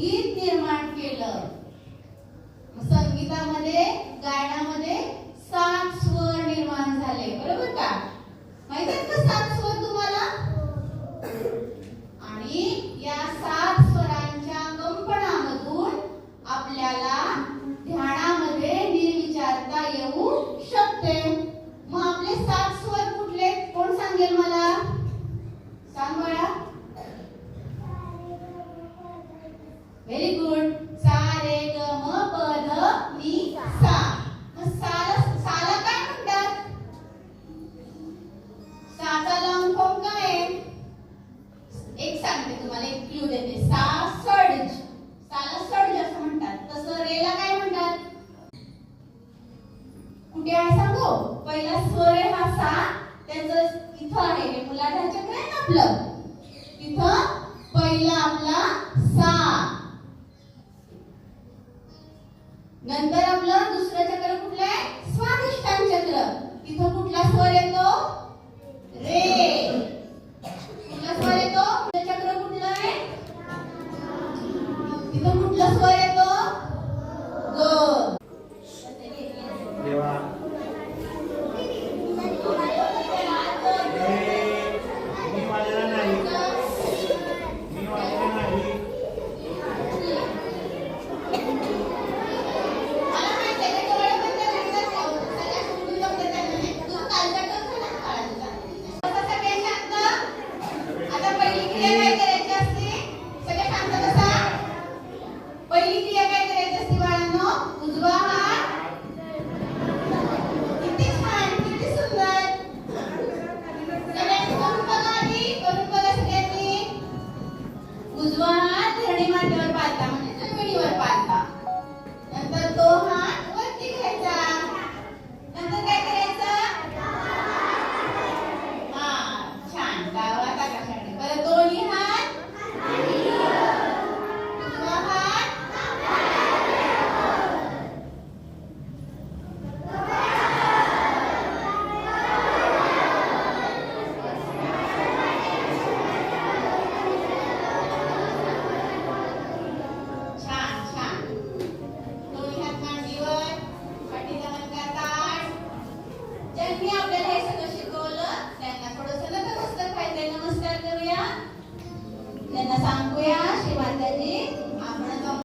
गीत निर्माण केलं. संगीतामध्ये गायनामध्ये 7 स्वर निर्माण झाले. बरोबर का? माहिती आहेत का 7 स्वर तुम्हाला? आणि या 7 स्वरांच्या कंपनामधून आपल्याला ध्यानामध्ये निर्विचारता येऊ शकते. मग आपले 7 स्वर कुठले? कोण सांगेल मला? सांग बळा. Very good. सा रे ग म प ध नि सा. मग साला काय म्हणतात? साचा लॉंग फॉर्म काय आहे? एक सांगते तुम्हाला, एक क्लू देते. सा सडज. साला सडज असं म्हणतात. तसं रेला काय म्हणतात? कुठे आहे सांगू? पहिला स्वर आहे हा सा. त्याचं इथं आहे, हे मुलाचं चक्र आहे ना आपलं, तिथं पहिला आपला सा. नंतर आपलं दुसरं चक्र कुठलं आहे? स्वादिष्टान चक्र. तिथं कुठला स्वर आहे?